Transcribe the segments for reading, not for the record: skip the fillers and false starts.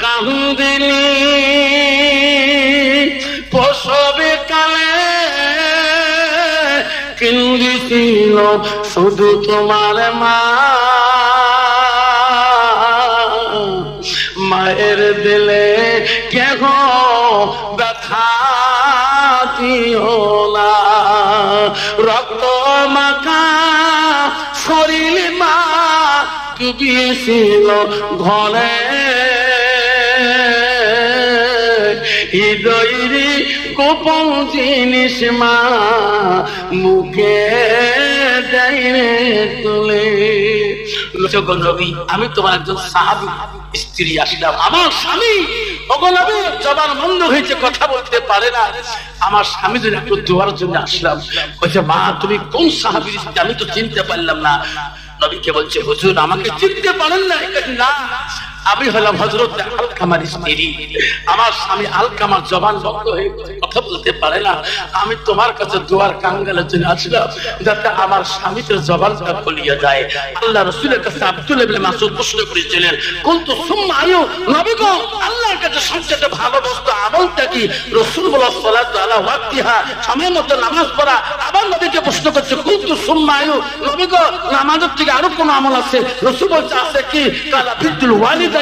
কান্দিনি প্রসবে কালে কান্দিছিল শুধু তোমার মা মায়ের দিলে কেহ ব্যথা দিও না রক্ত মাখা শরীর মা ডুবিয়েছিল ঘরে হৃদয়ের গোপন জিনিস মা মুখে দেয় তুলে আমি তোমার একজন সাহাবী স্ত্রী আসলাম আমার স্বামী নবী জবান বন্ধ হয়েছে কথা বলতে পারে না আমার স্বামী যদি একটু দোয়ার জন্য আসলাম বলছে মা তুমি কোন সাহাবী স্ত্রী আমি তো চিনতে পারলাম না নবীকে বলছে হুজুর আমাকে চিনতে পারেন না না আমি হলাম হযরত আলকামার স্ত্রী আমার স্বামী আলকামার জবান বন্ধ হয়ে কথা বলতে পারে না আমি তোমার কাছে দোয়ার কাঙ্গালের জন্য আসলাম যাতে আমার স্বামীর জবানটা খুলিয়ে যায় আল্লাহ রাসূলের কাছে আব্দুল্লাহ ইবনে মাসউদ প্রশ্ন করেছিলেন কুনতু সুম্মা আয়ু নবী গো আল্লাহর কাছে সবচেয়ে ভালো বস্তু আমলটা কি রাসূল বলেন সালাতু আলা ওয়াক্তিহা সময় মতো নামাজ পড়া আবার নবীকে প্রশ্ন করছে কুনতু সুম্মা আয়ু নবী গো নামাজের থেকে আরো কোন আমল আছে রাসূল বলছে আছে কি কালা বিদুল ওয়ালিদ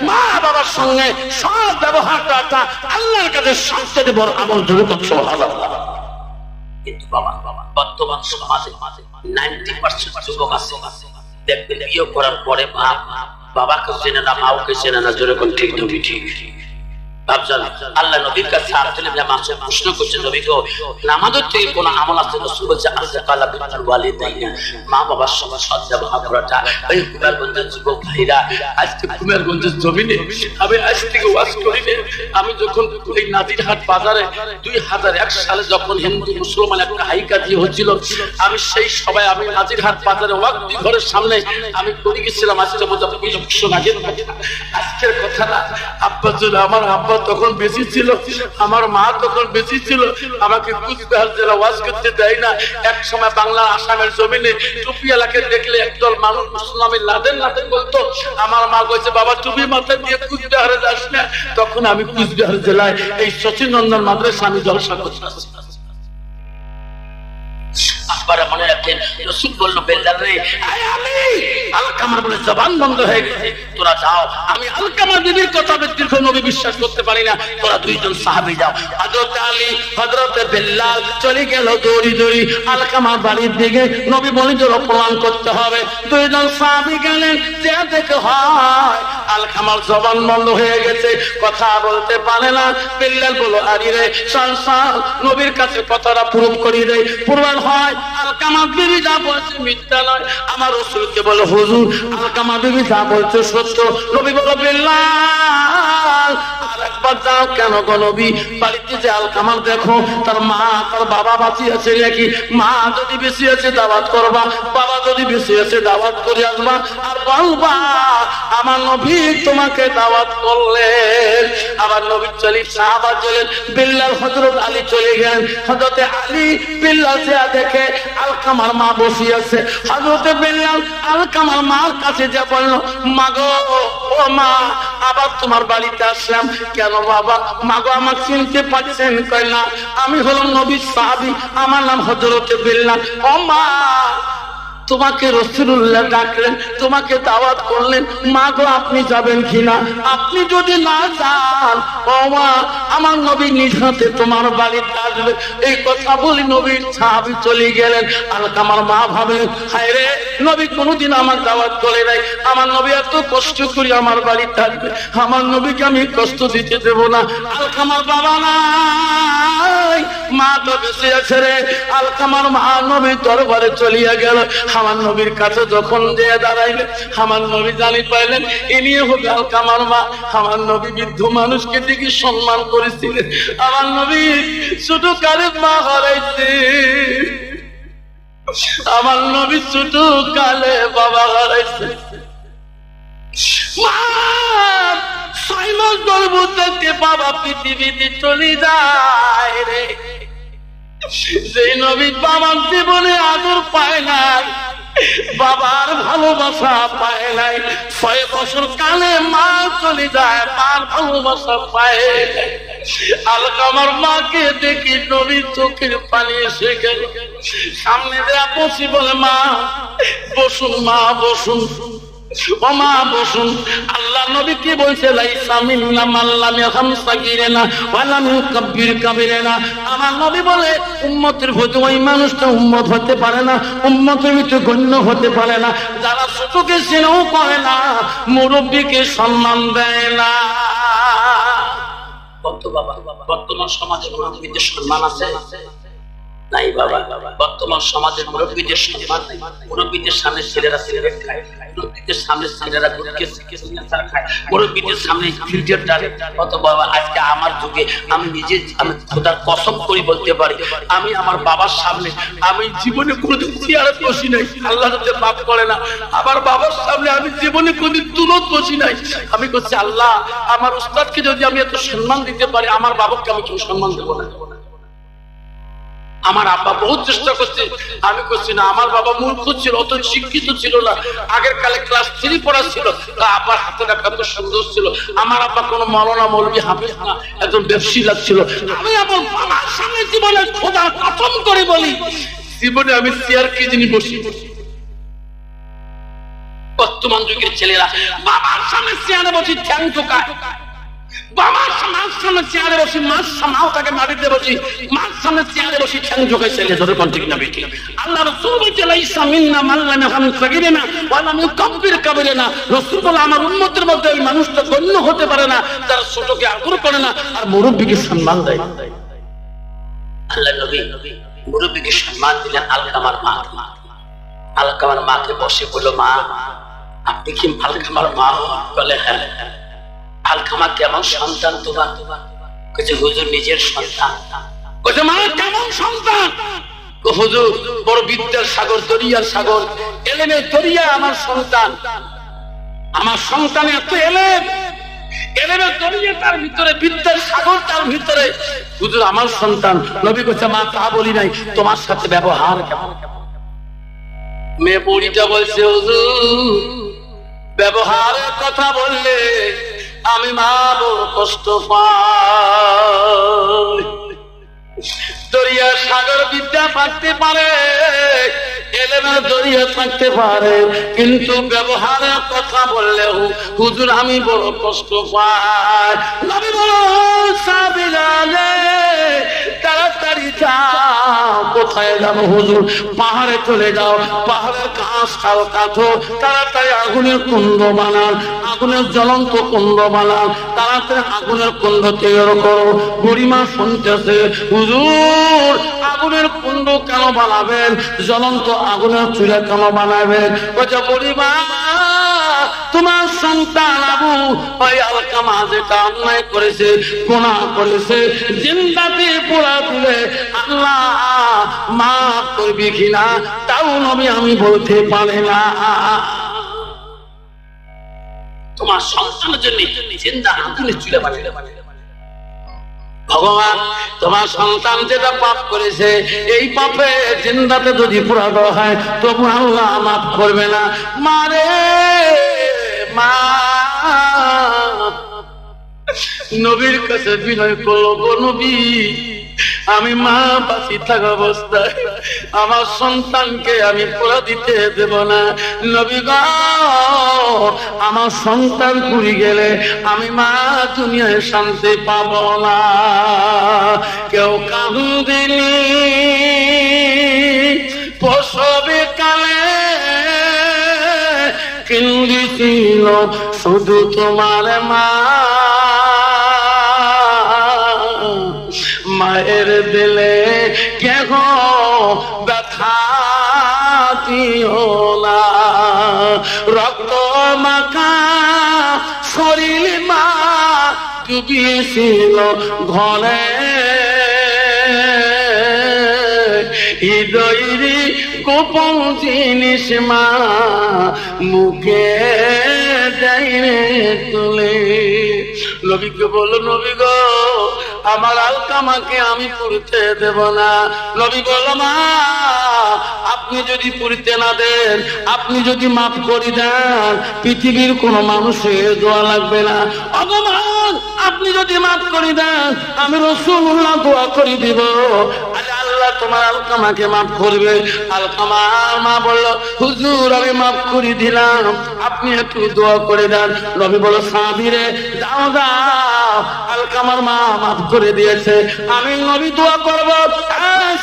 মা বাবার সঙ্গে সব ব্যবহারটা আল্লাহর কাছে সবচেয়ে বড় আমল জোরে সুবহানাল্লাহ কিন্তু বাবা বর্তমান সমাজে 90% যুবক আছে দেখবেন বিয়ে করার পরে বাবাকে চেনে না মাকে চেনে না জোরে কোন ঠিক নবী ঠিক ভাবছেন আল্লাহ নবীর কাছে আব্দুল্লাহ ইবনে মাসউদ প্রশ্ন করছে নবী গো নামাজের থেকে কোন আমল আছে রাসূল বলছে আছে কালা বিদুল ওয়ালিদাইন মা বাবার সঙ্গে সৎ ব্যবহার করাটা এই কুমারগঞ্জের যুবক ভাইরা আজকে কুমারগঞ্জের জমিনে আমি আজ থেকে ওয়াজ করি আমি যখন এই নাজিরহাট বাজারে 2001 সালে যখন হিন্দু মুসলমান একটা হাইকাজি হচ্ছিল আমি সেই সবাই আমি নাজিরহাট বাজারে ওয়াক্তি ঘরের সামনে আমি করে গেছিলাম আজকে বোঝা 20 বছর আগের কথা আজকের কথা না আব্বা জন্য আমার আব্বা তখন বেশি ছিল আমার মা তখন বেশি ছিল আমাকে কুচবিহার জেলা ওয়াজ করতে দেয় না এক সময় বাংলা আসামের জমিনে টুপিওয়ালাকে দেখলে একদল মানুষ মুসলমানের লাদেন লাদেন বলতো আমার মা কইছে বাবা টুপি মাথায় দিয়ে কুচবিহারে যাস না তখন আমি কুচবিহার জেলায় এই সচিন নন্দন মাদ্রাসা আমি জলসা করতেছি আবার মনে রাখেন রাসূল বলল বেলাল রে আমি আলকামার বলে জবান বন্ধ হয়ে গেছে তোরা যাও আমি আলকামার বিবির কথা দীর্ঘ নবী বিশ্বাস করতে পারি না তোরা দুইজন সাহাবী যাও হযরত আলী হযরত বেলাল চলে গেল দৌড়ি দৌড়ি আলকামার বাড়ির দিকে নবী বলে যে প্রমাণ করতে হবে দুইজন সাহাবী গেলেন যে দেখে হয় আলকামার জবান বন্ধ হয়ে গেছে কথা বলতে পারে না বেলাল বলো আলী রে সংসার নবীর কাছে কথাটা প্রুফ করিয়ে দেয় প্রমাণ হয় আলকামা বিবি যা বলছে মিথ্যা নয় আমার রাসূলকে বলে হুজুর আলকামা বিবি যা বলছে সত্য নবী বলে বেলাল আরেকবার যাও কেন গো নবী বাড়িতে যে আলকামার দেখো তার মা তার বাবা বাঁচি আছে নাকি মা যদি বেশি আছে দাওয়াত করবা বাবা যদি বেশি আছে দাওয়াত করে আসবা আর বলবা আমার নবী তোমাকে দাওয়াত করলেন আবার নবী চলে সাহাবা চলেন বেলাল হযরত আলী চলে গেলেন হযরত আলী বেলাল যা দেখে আলকামার মা বসে আছে হযরত বেলাল আলকামার মার কাছে যা বলল মা গো ও মা আবার তোমার বাড়িতে আসলাম কেন বাবা মা গো আমাকে চিনতে পারছেন কই না আমি হলাম নবীর সাহাবী আমার নাম হযরত বেলাল ও মা তোমাকে রাসূলুল্লাহ ডাকলেন তোমাকে দাওয়াত করলেন মা গো আপনি যাবেন কিনা আপনি যদি না যান ও মা আমার নবী নিজ হাতে তোমার বাড়িতে আসবে এই কথা বলি নবীর সাহাবী চলে গেলেন আলকামার মা ভাবেন হায় রে নবী কোনোদিন আমার দাওয়াত করে নাই আমার নবী এত কষ্ট করে আমার বাড়িতে আসবে আমার নবীকে আমি কষ্ট দিতে দেব না আলকামার বাবা নাই মা তো বেঁচে আছে রে আলকামার মা নবীর দরবারে চলিয়া গেল আমার নবীর কাছে যখন যে দাঁড়াইলে আমার নবী জানি পাইলেন ইনি হবে আলকামার মা আমার নবী বৃদ্ধ মানুষকে দেখে সম্মান করেছিলেন আমার নবী ছোট কালে মা হারাইছে আমার নবী ছোট কালে বাবা হারাইছে মা 6 মাস গর্ভবতী বাবা পৃথিবীতে চলে যায় রে যে নবী বাবার জীবনে আদর পায় না বাবার ভালোবাসা পায় নাই, 6 বছর কালে মা চলে যায়, মার ভালোবাসা পায় নাই। আলকামার মাকে দেখি নবীর চোখের পানি এসে গেল। সামনে দেয়া বসি বলে, মা বসুন, মা বসুন, ও মা বসুন। আল্লাহ নবী কি বলছে? লাইসা মিন্না মান লাম ইয়ারহাম সাগীরানা ওয়া লাম ইউকাব্বির কাবীরানা। আমার নবী বলে উম্মতের প্রতি ওই মানুষটা উম্মত হতে পারে না, উম্মতের ভিতরে গণ্য হতে পারে না যারা ছোটকে স্নেহ করে না, মুরব্বীকে সম্মান দেয় না। বর্তমান সমাজে মুরব্বীদের সম্মান আছে নাই বাবা? বর্তমান সমাজের মুরব্বীদের সম্মান নাই। মুরব্বীদের সামনে ছেলেরা সিগারেট খায়, মুরব্বীদের সামনে ছেলেরা খায়, মুরব্বীদের সামনে ফিল্টার ডালে। কত বাবা, আজকে আমার যুগে আমি নিজে, আমি খোদার কসম করে বলতে পারি, আমি আমার বাবার সামনে আমি জীবনে কোনোদিন চেয়ারে বসি নাই, আল্লাহ যাতে মাফ করে না। আমার বাবার সামনে আমি জীবনে কোনোদিন তুলত বসি নাই। আমি বলছি, আল্লাহ আমার উস্তাদকে যদি আমি এত সম্মান দিতে পারি, আমার বাবাকে আমি কেউ সম্মান দেবো না। আমার আব্বা বহুত চেষ্টা করছে, আমি করছি না। আমার বাবা মূর্খ ছিল, অত শিক্ষিত ছিল না। আগের কালে ক্লাস 3 পড়া ছিল, আব্বার হাতের এত সুন্দর ছিল। আমার আব্বা কোনো মাওলানা মৌলভী হাফেজ না, একজন ব্যবসায়ী ছিল। আমি আমার বাবার সামনে জীবনে খোদার কসম করে বলি, জীবনে আমি চেয়ার কি জিনিস বসি। বর্তমান যুগের ছেলেরা বাবার সামনে চেয়ারে বসি ঠ্যাং ঠোকায়, বাবার সামনে চেয়ারে বসি মাছ সামাও তাকে মাটিতে বসি, মাছ সামনে চেয়ারে বসি ঠ্যাং ঝোঁকায় ছেলে ধরে ঠিক না বেটি। আল্লাহ রাসূল বলছে লাইসা মিন্না মান লাম ইয়ারহাম সাগীরানা ওয়া লাম ইউকাব্বির কাবীরানা। রাসূল বলে আমার উম্মতের মধ্যে ওই মানুষটা গণ্য হতে পারে না যারা ছোটকে আদর করে না আর মুরব্বিকে সম্মান দেয়। আল্লাহ নবী মুরব্বিকে সম্মান দিলেন। আলকামার মা, আলকামার মাকে বসে বলল, মা আপনি কি আলকামার মা? বলে হ্যাঁ। আলকামা কেমন সন্তান তোমার? কিছু হুজুর নিজের সন্তান। বলছে মা কেমন সন্তান? হুজুর বড় বিদ্যার সাগর, দরিয়ার সাগর, এলেমের দরিয়া আমার সন্তান। আমার সন্তান এত এলেম, এলেমের দরিয়া তার ভিতরে, বিদ্যার সাগর তার ভিতরে। হুজুর আমার সন্তান। নবী বলছে মা তা বলি নাই, তোমার সাথে ব্যবহার কেমন? মেয়ে বুড়িটা বলছে, হুজুর ব্যবহারের কথা বললে আমি মা বড় কষ্ট পাই। দরিয়া সাগর বিদ্যা থাকতে পারে, এলেমের দরিয়া থাকতে পারে, কিন্তু ব্যবহারের কথা বললেও হুজুর আমি বড় কষ্ট পাই। নবী বলেন সাবিলালে তাড়াতাড়ি যাও। কোথায় যাবো হুজুর? পাহাড়ে চলে যাও, পাহাড়ের ঘাস খাও, কাটো, তাড়াতাড়ি আগুনের কুণ্ড বানান, আগুনের জ্বলন্ত কুণ্ড বানান, তাড়াতাড়ি আগুনের কুণ্ড তৈরি করো। বুড়িমা শুনতেছে, হুজুর আগুনের কুণ্ড কেন বানাবেন? জ্বলন্ত আগুনের চুলা কেন বানাবেন? বলছে বুড়িমা তোমার সন্তান আবু ওই আলকামা যেটা অন্যায় করেছে, গুনাহ করেছে, জিন্দাতে পোড়া দিলে আল্লাহ মাফ করবি কিনা তাও নবী আমি বলতে পারি না। তোমার সন্তানের জন্য জিন্দা আগুনের চুলা বানালে ভগবান তোমার সন্তান যেটা পাপ করেছে, এই পাপে জিন্দাতে যদি পোড়া দেওয়া হয় তবু আল্লাহ মাফ করবে না। মারে মা নবীর কাছে বিনয় করলো, গো নবী আমি মা বাঁচি থাকা অবস্থায় আমার সন্তানকে আমি পোড়া দিতে দেব না। নবী গো আমার সন্তান পুড়ে গেলে আমি মা দুনিয়ায় শান্তি পাব না। কেউ কাঁদিনি প্রসবে কালে, কিন্দিছিল শুধু তোমার মা। মায়ের দিলে কেহ ব্যথা দিও না, রক্ত মাখা শরীর মা ডুবিয়েছিল ঘরে, হৃদয়ের গোপন জিনিস মা মুখে দেয় তুলে। নবীকে বলল, নবী গো আমার আলকামাকে আমি পুড়তে দেব না। নবী বলল, মা আপনি যদি পুরিতে না দেন, আপনি যদি মাফ করে দেন, পৃথিবীর কোনো মানুষের দোয়া লাগবে না। ভগবান আপনি যদি মাফ করে দেন, আমি রাসূলুল্লাহ দোয়া করে দিব, আল্লাহ তোমার আলকামাকে মাফ করবে। আলকামার মা বলল, হুজুর আমি মাফ করে দিলাম, আপনি একটু দোয়া করে দেন। নবী বলল, সাহাবীরে দাও দাও, আলকামার মা মাফ করে দিয়েছে, আমি নবী দোয়া করব।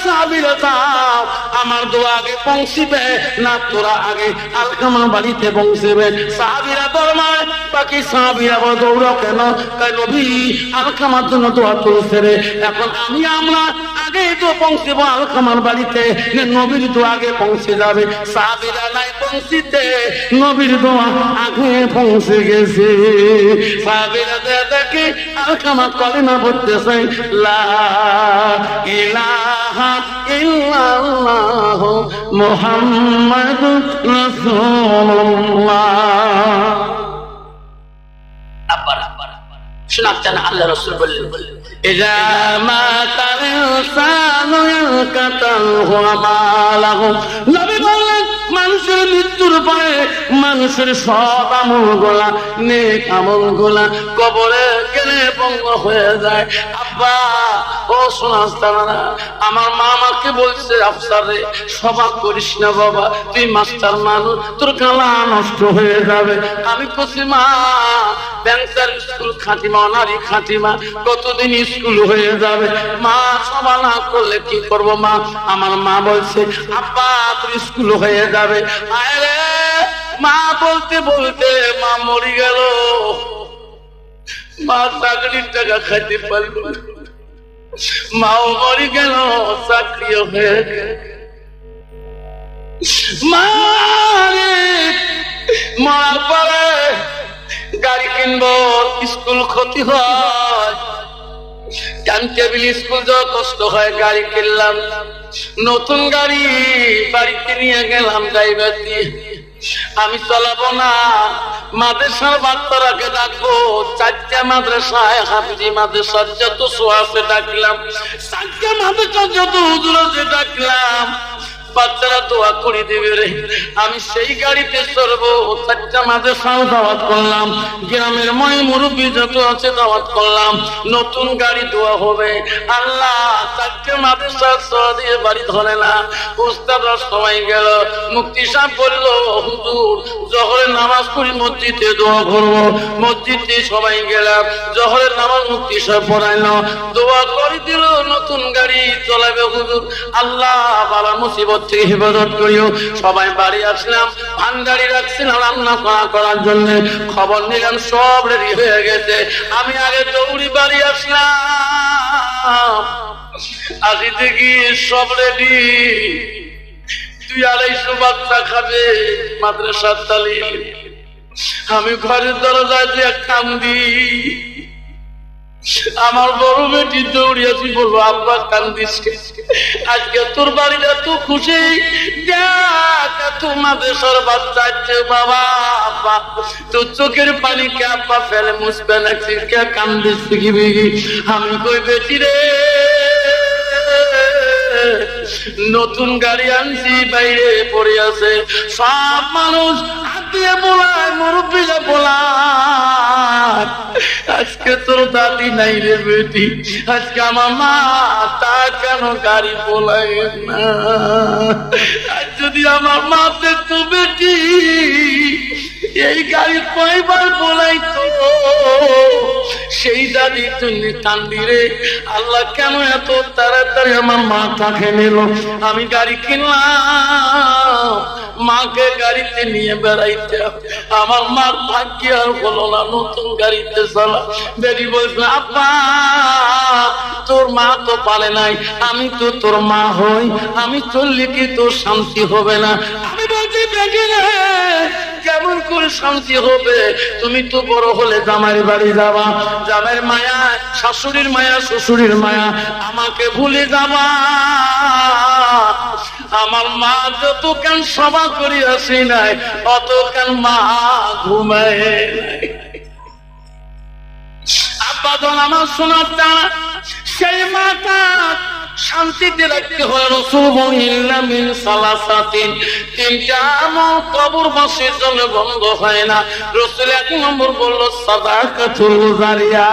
সাহাবীরা দাও, আমার দোয়া আগে পৌঁছিবে না তোরা আগে আলকামার বাড়িতে পৌঁছবে? সাহাবীরা দরমায়, বাকি সাহাবীরা বল দৌড়াও কেন? কয় নবী আলকামার জন্য দোয়া করছে রে, এখন আমরা আগে তো পৌঁছব আলকামার বাড়িতে, নবীর দোয়া আগে পৌঁছে যাবে। সাহাবীরা নাই পৌঁছিতে, নবীর দোয়া আগে পৌঁছে গেছে। সাহাবীরা দেখে আলকামা কলেমা পড়তেছে, লা ইলাহা ইল্লাল্লাহ মুহাম্মাদুর রাসূলুল্লাহ। শোনাচ্ছেন আল্লাহ রাসূল বললেন, ইজা মাতাল ইনসানু ইয়াকাতাহু আমালাহু। নবী বললেন, মানুষের মৃত্যুর পরে মানুষের সব আমলগুলা, নেক আমলগুলা কবরে গেলে ভঙ্গ হয়ে যায়। আব্বা ও শোনাস্তানা, আমার মা আমাকে বলছে, আফসার রে সবাক করিস না বাবা, তুই মাস্টার মানুষ, তোর কালা নষ্ট হয়ে যাবে। আমি কছি মা, ব্যাংসার স্কুল খাতিমা, নারী খাতিমা, কতদিন স্কুল হয়ে যাবে মা, সবা না করলে কি করব মা? আমার মা বলছে, আব্বা তোর স্কুল হয়ে যাবে। আরে মা বলতে বলতে মা মরে গেল, মা চাকরির টাকা খাইতে পারল, মাও মরে গেল, চাকরিও হয়ে গেল। মা মরার পরে গাড়ি কিনবো, স্কুল ক্ষতি হয়, টাইম টেবিল স্কুল যাওয়া কষ্ট হয়, গাড়ি কিনলাম, নতুন গাড়ি বাড়িতে নিয়ে গেলাম ড্রাইভার দিয়ে। আমি চালাবো না, মাদ্রাসার বাচ্চারাকে ডাকবো, 4টা মাদ্রাসায় হাফিজি মাদ্রাসার যত সোয়াসে ডাকলাম, 4টা মাদ্রাসার যত হুজুর আছে ডাকলাম, বাচ্চারা দোয়া করে দেবে রে। আমি সেই গাড়িতে চড়বো, 4টা মাদ্রাসাও দাওয়াত করলাম, গ্রামের ময় মুরব্বী যত আছে দাওয়াত করলাম, নতুন গাড়ি দোয়া হবে। আল্লাহ 4টে মাদ্রাসা চড়া দিয়ে বাড়ি ধরে না। উস্তাদরা সবাই গেল, মুফতি সাহেব বলল, হুজুর জোহরের নামাজ পড়ি মসজিদে দোয়া করবো। মসজিদে সবাই গেলাম, জোহরের নামাজ মুফতি সাহেব পড়াইলো, দোয়া করে দিল, নতুন গাড়ি চলাবে হুজুর। আল্লাহ বাবা মুসিবত থেকে হেফাজত করিও। সবাই বাড়ি আসলাম, ভান্ডারি রাখছিলাম রান্না করার জন্য, খবর নিলাম সব রেডি হয়ে গেছে। আমি আগে দৌড়ি বাড়ি আসলাম, আসি দেখি সব রেডি, 200-250 বাচ্চা খাবে মাদ্রাসার তালিম। আমি ঘরের দরজায় যে কান্দি, আমার বড় বেটি দৌড়িয়াছি, বলবো আব্বা কান্দিস, আজকে তোর বাড়িটা তো খুশি, তোমাদের সর বাচ্চা বাবা, আব্বা তোর চোখের পানি কে আব্বা ফেলে মুছবে না, কে কান্দিস কি? আমি কই বেটি রে, নতুন গাড়ি আনছি, বাইরে পড়ে আছে, সব মানুষ হাত দিয়ে বলায়, মুরব্বীরা বলায়, আজকে তোর দাদি নাই রে বেটি, আজকে আমার মা, তা কেন গাড়ি বলায় না? আর যদি আমার মা দেখতো বেটি, এই গাড়ি কয়বার বলাই তো, সেই দাদি তুমি কান্দি রে। আল্লাহ কেন এত তাড়াতাড়ি আমার মা তাকে নিল? আমি গাড়ি কিনলাম, মাকে গাড়িতে নিয়ে বেড়াইতে, আমার মার ভাগ্য আর হলো না, নতুন গাড়িতে চলা। বেটি বলছে, আব্বা তোর মা তো পারে নাই, আমি তো তোর মা হই, আমি চললে কি তোর শান্তি হবে না? আমি বলছি বেটি রে, কেমন করে শান্তি হবে? তুমি তো বড় হলে জামাইয়ের বাড়ি যাবা, জামাইয়ের মায়া, শাশুড়ির মায়া, শ্বশুরের মায়া, আমাকে ভুলে যাবা। আমার মা যত কেন সভা করি আসি নাই, অত কেন মা ঘুমায় নাই। আব্বা তো আমার শোনার টানা, সেই মাতা শান্তিতে রাখতে হয়। রাসূল বলেন মিন সালাসাতিন, তিনটা আমল কবরবাসীর জন্য বন্ধ হয় না। রাসূল এক নম্বর বলল সাদাকাতুল জারিয়া,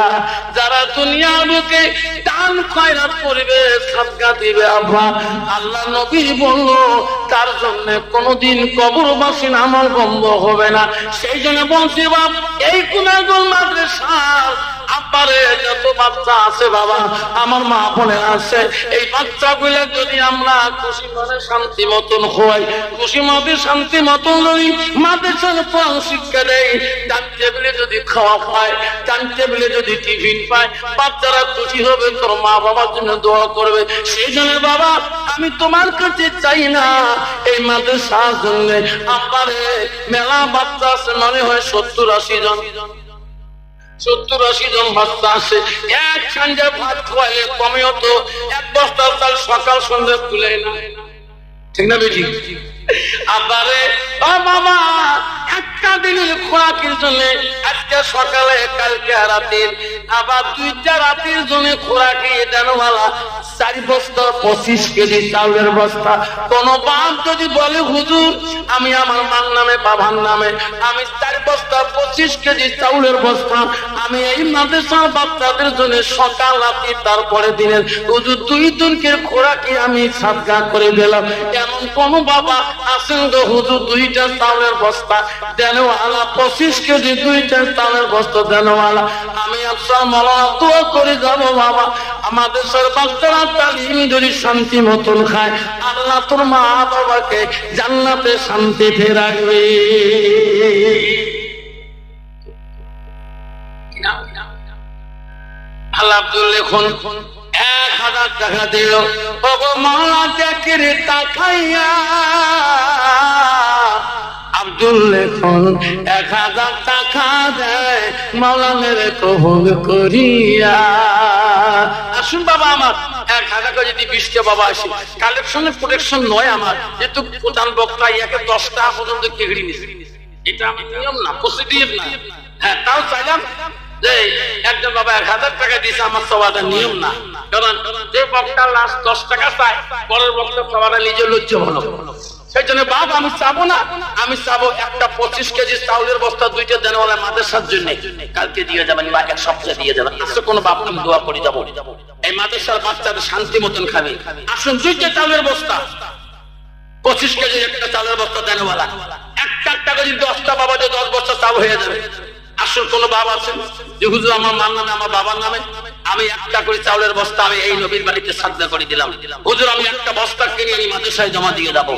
যারা দুনিয়ার বুকে দান খয়রাত করবে, সাদকা দিবে, আব্বা আল্লাহ নবী বলল তার জন্য কোনদিন কবরবাসীর আমল বন্ধ হবে না। সেই জন্য বলছি বাপ, এই গুনাহগার মাদ্রাসার আব্বারে যত বাচ্চা আছে বাবা, আমার মা বোনে আছে, এই বাচ্চাগুলো যদি আমরা খুশি মনে শান্তি মতন খোয়াই, খুশি মতে শান্তি মতন যদি মাদ্রাসার পড়ানো শিক্ষা দেয়, টাইম টেবিলে যদি খাওয়া পায়, টাইম টেবিলে যদি টিফিন পায়, বাচ্চারা খুশি হবে, তোর মা বাবার জন্য দোয়া করবে। সেই জন্য বাবা আমি তোমার কাছে চাই না এই মাদ্রাসার জন্য আব্বারে মেলা বাচ্চা আছে, মনে হয় 70-80 জন, 70-80 জন বাচ্চা আছে। এক সঞ্জে ভাত খোয়ালে কমেও তো 1 বস্তা চাল সকাল সন্ধ্যা তুলে না, ঠিক না বেটি? আবারে ও বাবা, একটা দিনের খোরাকের জন্য আজকে সকালে কালকে রাতের, আবার 2টা রাতের জন্য খোরাকি দেনওয়ালা 4 বস্তা 25 কেজি চাউলের বস্তা। কোন বাপ যদি বলে হুজুর আমি আমার মার নামে বাবার নামে আমি 4 বস্তা 25 কেজি চাউলের বস্তা আমি এই মাদ্রাসার বাচ্চাদের জন্য সকাল রাতে তারপরে দিনের হুজুর 2 দিনকে খোরাকি আমি সাদকা করে দিলাম, এমন কোন বাবা আছেন তো হুজুর 2টা চাউলের বস্তা দেনওয়ালা, 25 কেজি 2টা চাউলের বস্তা দেনওয়ালা, আমি আফসার মাওলানা দোয়া করে যাব বাবা আমাদের সব বাচ্চারা তালিম যদি শান্তি মতন খায়, আল্লাহ তোর মা বাবাকে জান্নাতে শান্তিতে রাখবে। আল্লাহ আব্দুল লেখন 1000 টাকা দিল, ওগো মাওলা দেখের তাকাইয়া আব্দুল লেখন 1000 টাকা দেয় মাওলানের কবুল করিয়া। আসুন বাবা আমার 1000 করে যদি 20টা বাবা আসি, কালেকশনের প্রোটেকশন নয় আমার, যেহেতু প্রধান বক্তা ইয়াকে 10 টাকা পর্যন্ত কেগড়ি নিছে, এটা আমার নিয়ম না, পজিটিভ না। হ্যাঁ তাও চাইলাম যে একজন বাবা 1000 টাকা দিয়েছে, আমার সবাটা নিয়ম না, কারণ যে বক্তা লাস্ট 10 টাকা চায় পরের বক্তা সবাটা নিজে লজ্জা হলো। সেই জন্য বাপ আমি চাবো না, আমি চাবো একটা 25 কেজি চাউলের বস্তা 2টা দেনওয়ালা মাদ্রাসার জন্য কালকে দিয়ে যাবেন বা 1 সপ্তাহে দিয়ে যাবেন। আসলে কোনো বাপ আমি দোয়া করে যাবো এই মাদ্রাসার বাচ্চাদের শান্তি মতন খাবে। আসুন 2টা চাউলের বস্তা 25 কেজি একটা চাউলের বস্তা দেনওয়ালা, একটা টাকা যদি 10টা বাবা 10 বস্তা চাল হয়ে যাবে। আসল কোন বাবা আছেন যে হুজুর আমার মার নামে আমার বাবার নামে আমি 1টা করে চাউলের বস্তা আমি এই নবীর বাড়িতে সাদকা করে দিলাম, হুজুর আমি 1টা বস্তা কিনে আমি মাদ্রাসায় জমা দিয়ে যাবো।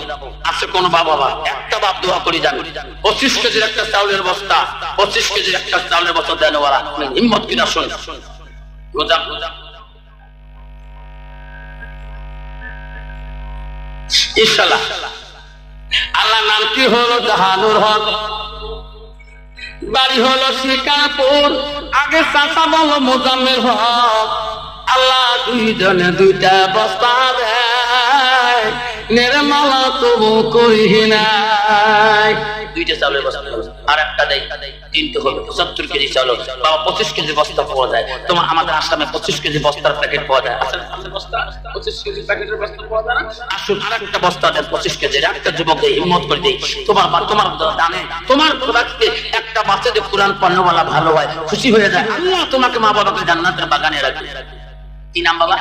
আছে কোন বাবা? একটা বাপ দোয়া করে যান 25 কেজির একটা চাউলের বস্তা, 25 কেজির একটা চাউলের বস্তা দেনওয়ালা হিম্মত কিনা শুন ইনশাআল্লাহ। আল্লাহ নাম কি হলো? জাহানুর হক, বাড়ি হলো শিকারপুর, আগে চাচা বলো মোজাম্মেল হক। আল্লাহ 2 জনে 2টা বস্তা দেয়, নির্মলা তবু করি নাই। 2টা চাউলের বস্তা আর একটা দেয়, 3টে হলো 70 কেজি চাউল। বাবা 25 কেজি বস্তা পাওয়া যায়, তোমার আমাদের আসামে 25 কেজি বস্তার প্যাকেট পাওয়া যায়। আসলে বস্তা 25 কেজি প্যাকেটের বস্তা পাওয়া যায় না? আসুন আরেকটা বস্তা দেন 25 কেজির, একটা যুবককে হিম্মত করে দেই। তোমার দানে তোমার খোরাককে একটা বাচ্চা যে কোরআন পড়নেওয়ালা ভালো হয়, খুশি হয়ে যায়, আল্লাহ তোমাকে মা বাবাকে জান্নাতের বাগানে রাখবে। কি নাম বাবা?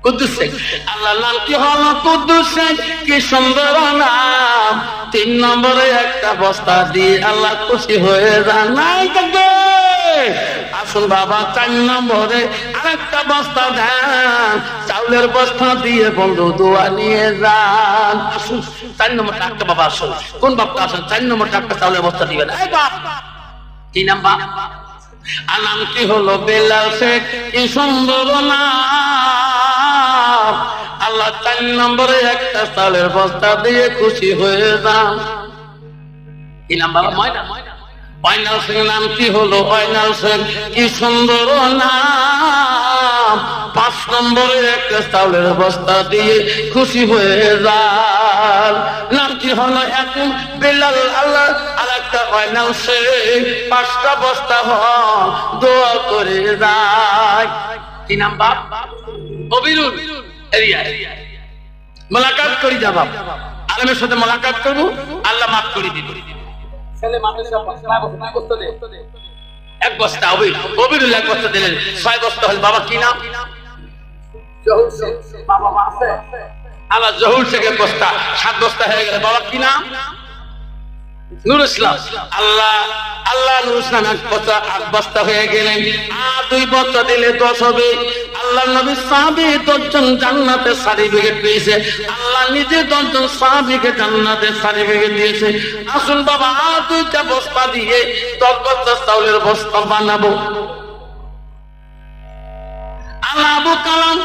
কুদ্দুস শেখ। আল্লাহর নাম কি হলো? কুদ্দুস শেখ। কি সুন্দর নাম। 3 নম্বরে একটা বস্তা দিয়ে আল্লাহ খুশি হয়ে যান। নাই থাকবে। আসুন বাবা 4 নম্বরে আরেকটা বস্তা দেন, চাউলের বস্তা দিয়ে বন্ধু দোয়া নিয়ে যান। আসুন 4 নম্বর টাকা বাবা আসুন। কোন বাপটা আসুন 4 নম্বর টাকা চাউলের বস্তা দিবেন। এই বাপ কি নাম বাপ? আর নাম কি হলো? বেলাল শেখ। কি সুন্দর নাম। আল্লাহ 4 নম্বরে একটা চালের বস্তা দিয়ে খুশি হয়ে যান। কি নাম বাবা? ময়নাল শেখ। নাম কি হলো? ময়নাল শেখ। কি সুন্দর নাম। 5 নম্বরে একটা চালের বস্তা দিয়ে খুশি হয়ে যান। নাম কি হলো? এখন বেলাল। আল্লাহ আর একটা ময়নাল শেখ। 5টা বস্তা দোয়া করে যায়। কি নাম বাপ? কবিরুল এরিয়ায় মোলাকাত করি যাব, আলেমের সাথে মোলাকাত করব, আল্লাহ মাফ করে দিবে। ছেলে মাদ্রাসা এক বস্তা হবে, কবিরুল এক বস্তা দিলেন, 6 বস্তা হল। বাবা কি নাম? জহুর শেখ। বাবা আছে আল্লাহ জহুর শেখের বস্তা 7 বস্তা হয়ে গেল। বাবা কি নাম? নূর ইসলাম। আল্লাহ আল্লাহ নূর ইসলাম 8 বস্তা হয়ে গেলেন। আর 2 বস্তা দিলে 10 হবে। আল্লাহ নবী সাহাবী 10 জন জান্নাতে সার্টিফিকেট পেয়েছে। আল্লাহ নিজে 10 জন সাহাবীকে জান্নাতে সার্টিফিকেট দিয়েছে। আসুন বাবা, আর 2টা বস্তা দিয়ে 10 বস্তা চাউলের বস্তা বানাবো। আল্লাহ আবু কালাম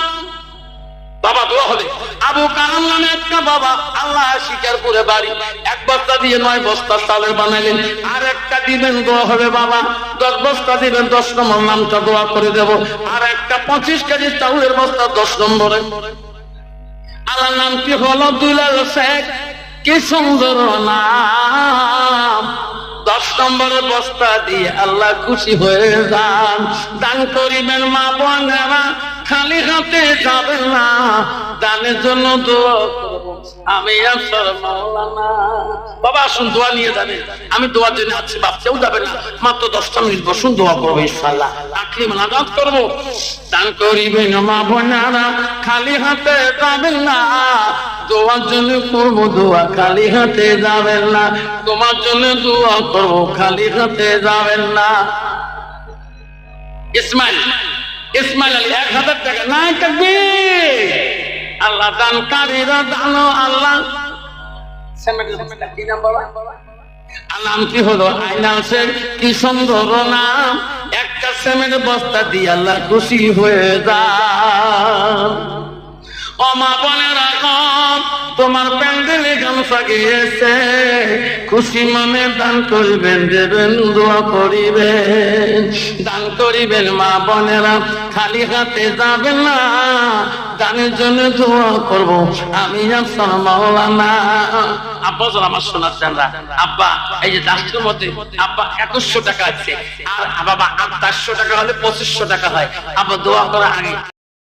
বাবা দোয়া হবে। আবু কালাম নামে একটা বাবা, আল্লাহ শিকারপুরে বাড়ি, 1 বস্তা দিয়ে 9 বস্তা চালের বানাইলেন। আর একটা দিবেন, দোয়া হবে বাবা। 10 বস্তা দিবেন, 10 নম্বর নামটা দোয়া করে দেব। আর একটা 25 কেজি চাউলের বস্তা 10 নম্বরে। আল্লাহ নামটি হলো দুলাল শেখ। কি সুন্দর নাম। 10 নম্বরের বস্তা দিয়ে আল্লাহ খুশি হয়ে যান। দান করিবেন মা বোনেরা, খালি হাতে যাবেন না, দানের জন্য দোয়া করব আমি আপনার মাওলানা। বাবা আসুন দোয়া নিয়ে যাবেন, আমি দোয়ার জন্য আছি, বাপ কেউ যাবে না, মাত্র 10টা মিনিট বসুন, দোয়া করবো ইনশাআল্লাহ। আখরি মোনাজাত করব। দান করিবেন মা বোনেরা, খালি হাতে যাবেন না, তোমার জন্য করবো দোয়া, খালি হাতে যাবেন না, তোমার জন্য দোয়া করবো, খালি হাতে যাবেন না। ইসমাইল আলী 1000 টাকা নাই থাকবে। আল্লাহ দানকারীরা দানো আল্লাহ। নাম কি হলো? আইনাল শেখ। কি সুন্দর নাম। একটা সেমের বস্তা দিয়ে আল্লাহ খুশি হয়ে যান। ও মা বোনেরা, তোমার প্যান্ডেলে গামছা গিয়েছে, খুশি মনে দান করিবেন, দেবেন, দোয়া করিবেন। দান করিবেন মা বোনেরা, খালি হাতে যাবেন না, দানের জন্য দোয়া করব আমি আপনার মাওলানা। আব্বা আমার সোনার চান্দা, আব্বা এই যে দাসের মধ্যে আব্বা 2100 টাকা আছে, আর বাবা 800 টাকা হলে 2500 টাকা হয়। আব্বা দোয়া করা আগে